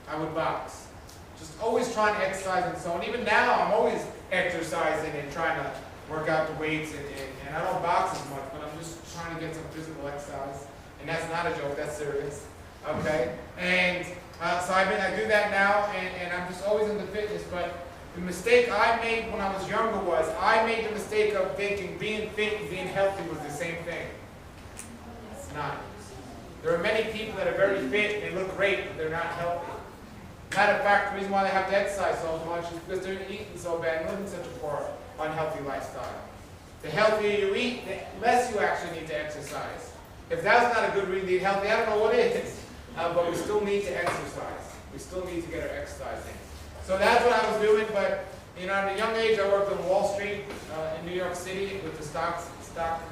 I would box. Just always trying to exercise and so on. Even now, I'm always exercising and trying to work out the weights, and I don't box as much, but I'm just trying to get some physical exercise. And that's not a joke, that's serious. Okay? And so I do that now, and I'm just always into fitness. But the mistake I made when I was younger was I made the mistake of thinking being fit and being healthy was the same thing. It's not. There are many people that are very fit and they look great, but they're not healthy. Matter of fact, the reason why they have to exercise so much is because they're eating so bad and living such a poor, unhealthy lifestyle. The healthier you eat, the less you actually need to exercise. If that's not a good reason to eat healthy, I don't know what is. But we still need to exercise. We still need to get our exercise in. So that's what I was doing, but at a young age I worked on Wall Street in New York City with the stock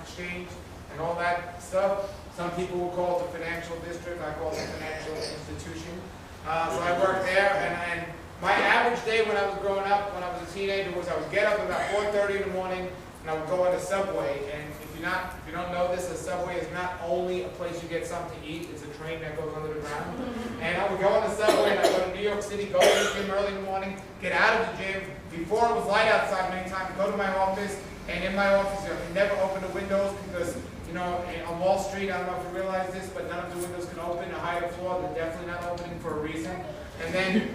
exchange and all that stuff. Some people will call it the financial district, I call it the financial institution. So I worked there, and my average day when I was growing up, when I was a teenager, was I would get up about 4:30 in the morning and I would go on the subway. And if you don't know this, the subway is not only a place you get something to eat, it's a train that goes under the ground. And I would go on the subway and I'd go to New York City, go to the gym early in the morning, get out of the gym, before it was light outside many times, go to my office, and in my office I could never open the windows because on Wall Street, I don't know if you realize this, but none of the windows can open. A higher floor, they're definitely not opening for a reason. And then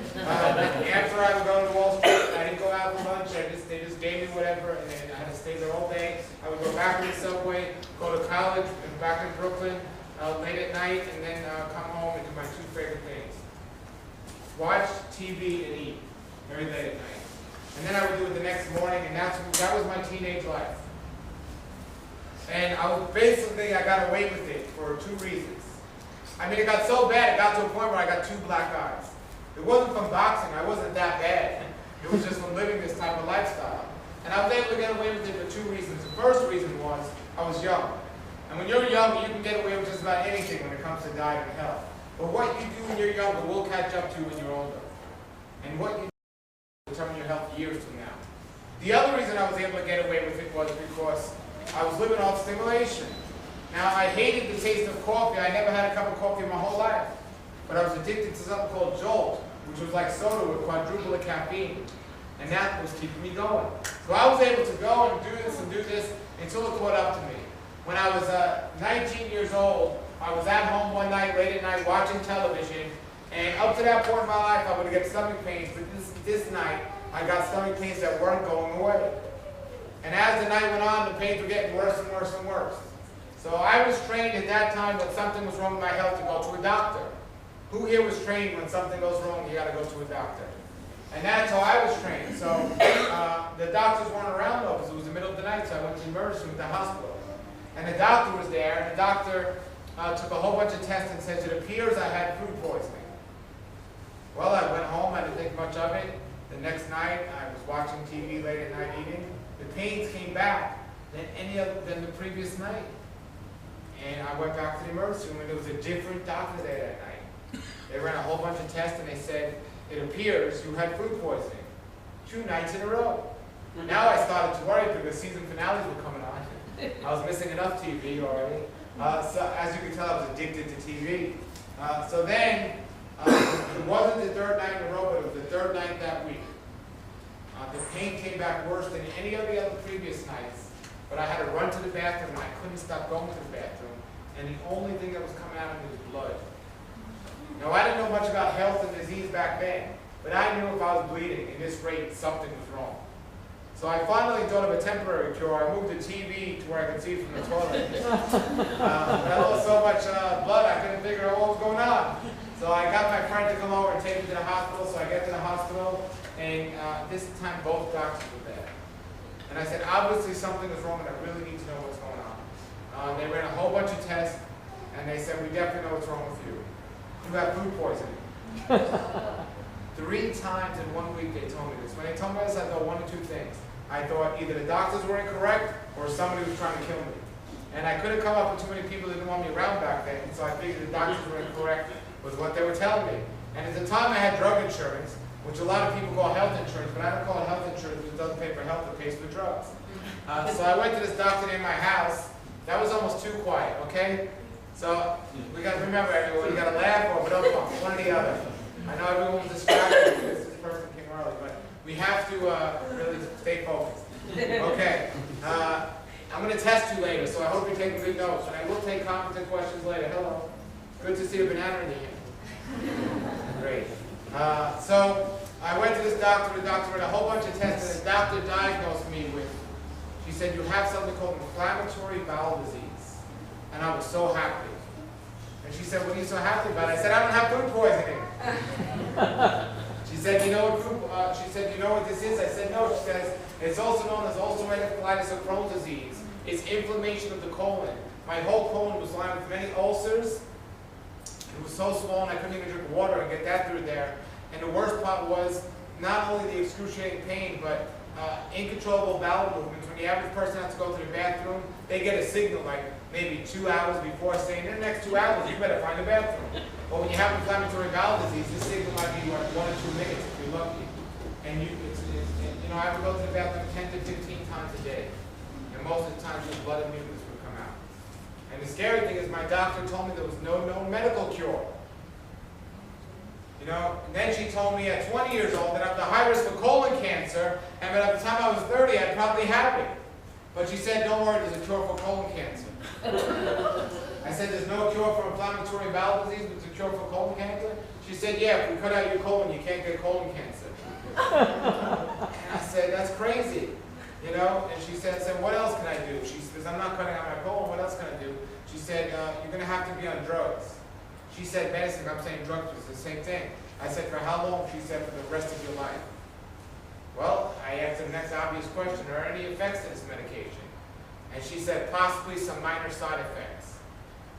after I would go to Wall Street, I didn't go out for lunch. They just gave me whatever, and then I had to stay there all day. I would go back to the subway, go to college, and back in Brooklyn late at night, and then come home and do my two favorite things: watch TV and eat very late at night. And then I would do it the next morning, and that was my teenage life. And I got away with it for two reasons. I mean, it got so bad, it got to a point where I got two black eyes. It wasn't from boxing, I wasn't that bad. It was just from living this type of lifestyle. And I was able to get away with it for two reasons. The first reason was I was young. And when you're young, you can get away with just about anything when it comes to diet and health. But what you do when you're younger will catch up to you when you're older. And what you do will determine your health years from now. The other reason I was able to get away with it was because I was living off stimulation. Now, I hated the taste of coffee. I never had a cup of coffee in my whole life. But I was addicted to something called Jolt, which was like soda with quadruple the caffeine. And that was keeping me going. So I was able to go and do this until it caught up to me. When I was 19 years old, I was at home one night, late at night, watching television. And up to that point in my life, I would get stomach pains. But this night, I got stomach pains that weren't going away. And as the night went on, the pains were getting worse and worse and worse. So I was trained at that time when something was wrong with my health to go to a doctor. Who here was trained when something goes wrong, you got to go to a doctor? And that's how I was trained. So the doctors weren't around though, because it was the middle of the night, so I went to the emergency room at the hospital. And the doctor was there, and the doctor took a whole bunch of tests and said, it appears I had food poisoning. Well, I went home, I didn't think much of it. The next night, I was watching TV late at night eating. The pains came back than the previous night. And I went back to the emergency room, and there was a different doctor there that night. They ran a whole bunch of tests, and they said, it appears you had food poisoning 2 nights in a row. Now I started to worry because season finales were coming on. I was missing enough TV already. So as you can tell, I was addicted to TV. So then, it wasn't the 3rd night in a row, but it was the 3rd night that week. The pain came back worse than any of the other previous nights, but I had to run to the bathroom, and I couldn't stop going to the bathroom, and the only thing that was coming out of me was blood. Now, I didn't know much about health and disease back then, but I knew if I was bleeding at this rate, something was wrong. So I finally thought of a temporary cure. I moved the TV to where I could see it from the toilet. I lost so much blood, I couldn't figure out what was going on. So I got my friend to come over and take me to the hospital. So I get to the hospital, and this time both doctors were there. And I said, obviously something is wrong, and I really need to know what's going on. They ran a whole bunch of tests, and they said, we definitely know what's wrong with you. You have food poisoning. 3 times in 1 week they told me this. When they told me this, I thought one of 2 things. I thought either the doctors were incorrect or somebody was trying to kill me. And I couldn't come up with too many people that didn't want me around back then, so I figured the doctors were incorrect was what they were telling me. And at the time I had drug insurance, which a lot of people call health insurance, but I don't call it health insurance because it doesn't pay for health, it pays for drugs. So I went to this doctor in my house. That was almost too quiet, okay? So we got to remember everyone, you got to laugh or but don't one or the other. I know everyone's distracted because this person came early, but we have to really stay focused. Okay. I'm going to test you later, so I hope you're taking good notes. And I will take comments and questions later. Hello. Good to see a banana in the hand. Great. So I went to this doctor. The doctor did a whole bunch of tests, and the doctor diagnosed me with, she said, you have something called inflammatory bowel disease. And I was so happy. And she said, what are you so happy about? I said, I don't have food poisoning. She said, you know what this is? I said, no. She says, it's also known as ulcerative colitis or Crohn's disease. It's inflammation of the colon. My whole colon was lined with many ulcers. It was so swollen I couldn't even drink water and get that through there. And the worst part was not only the excruciating pain, but incontrollable bowel movements. When the average person has to go to the bathroom, they get a signal like maybe 2 hours before saying, in the next 2 hours, you better find a bathroom. But when you have inflammatory bowel disease, this signal might be like 1 or 2 minutes if you're lucky. And I would go to the bathroom 10 to 15 times a day. And most of the time, just blood and mucus would come out. And the scary thing is my doctor told me there was no known medical cure. And then she told me at 20 years old that I'm the high risk for colon cancer, and by the time I was 30, I'd probably have it. But she said, don't worry, there's a cure for colon cancer. I said, there's no cure for inflammatory bowel disease, but there's a cure for colon cancer? She said, yeah, if we cut out your colon, you can't get colon cancer. And I said, that's crazy. And she said, what else can I do? She says, I'm not cutting out my colon, what else can I do? She said, you're going to have to be on drugs. She said medicine, I'm saying drugs, it's the same thing. I said, for how long? She said, for the rest of your life. Well, I asked the next obvious question, are there any effects to this medication? And she said, possibly some minor side effects.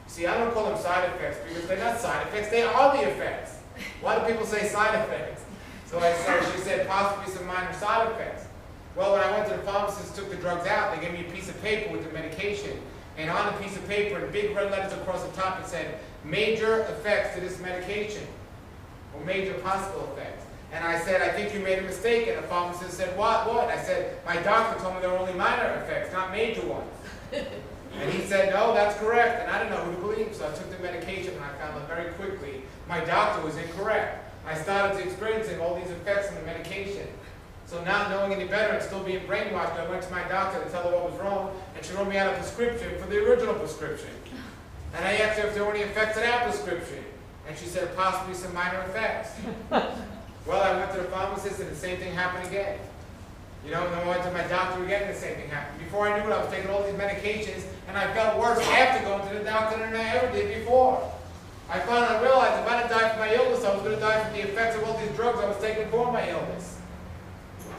See, I don't call them side effects because they're not side effects, they are the effects. A lot of people say side effects. So she said, possibly some minor side effects. Well, when I went to the pharmacist, took the drugs out, they gave me a piece of paper with the medication. And on the piece of paper, in big red letters across the top, it said, major effects to this medication, or major possible effects. And I said, I think you made a mistake. And the pharmacist said, what? I said, my doctor told me there were only minor effects, not major ones. And he said, no, that's correct. And I didn't know who to believe, so I took the medication, and I found that very quickly my doctor was incorrect. I started experiencing all these effects of the medication. So not knowing any better and still being brainwashed, I went to my doctor to tell her what was wrong, and she wrote me out a prescription for the original prescription. And I asked her if there were any effects of that prescription. And she said, possibly some minor effects. Well, I went to the pharmacist, and the same thing happened again. And then I went to my doctor again, and the same thing happened. Before I knew it, I was taking all these medications, and I felt worse after going to the doctor than I ever did before. I finally realized if I didn't die from my illness, I was going to die from the effects of all these drugs I was taking for my illness.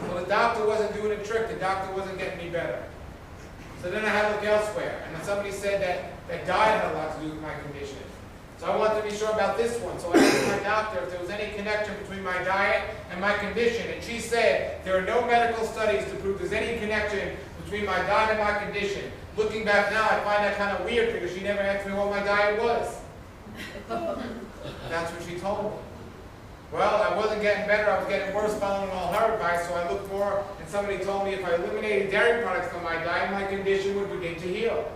So the doctor wasn't doing a trick. The doctor wasn't getting me better. So then I had to look elsewhere. And then somebody said that diet had a lot to do with my condition. So I wanted to be sure about this one. So I asked my doctor if there was any connection between my diet and my condition. And she said there are no medical studies to prove there's any connection between my diet and my condition. Looking back now, I find that kind of weird because she never asked me what my diet was. That's what she told me. Well, I wasn't getting better, I was getting worse following all her advice, so I looked more, and somebody told me if I eliminated dairy products from my diet, my condition would begin to heal.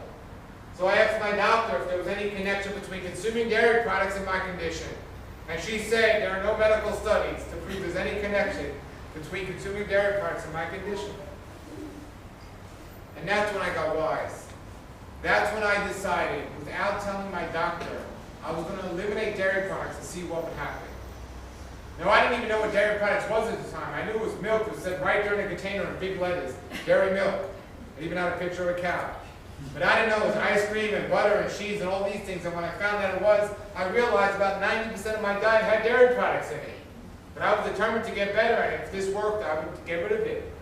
So I asked my doctor if there was any connection between consuming dairy products and my condition. And she said there are no medical studies to prove there's any connection between consuming dairy products and my condition. And that's when I got wise. That's when I decided, without telling my doctor, I was going to eliminate dairy products and see what would happen. Now, I didn't even know what dairy products was at the time. I knew it was milk. It was said right there in the container in big letters, dairy milk. It even had a picture of a cow. But I didn't know it was ice cream and butter and cheese and all these things. And when I found out it was, I realized about 90% of my diet had dairy products in it. But I was determined to get better, and if this worked, I would get rid of it.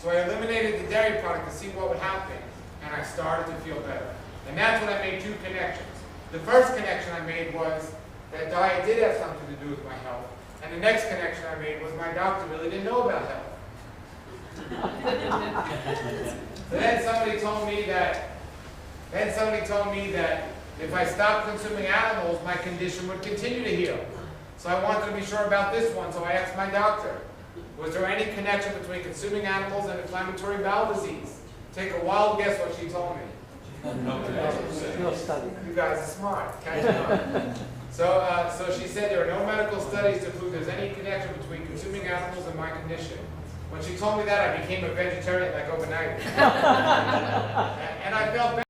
So I eliminated the dairy product to see what would happen, and I started to feel better. And that's when I made two connections. The first connection I made was that diet did have something to do with my health. And the next connection I made was my doctor really didn't know about health. So then somebody told me that if I stopped consuming animals, my condition would continue to heal. So I wanted to be sure about this one, so I asked my doctor, was there any connection between consuming animals and inflammatory bowel disease? Take a wild guess what she told me. You guys are smart. Catch on. So she said there are no medical studies to prove there's any connection between consuming animals and my condition. When she told me that, I became a vegetarian like overnight. And I felt bad.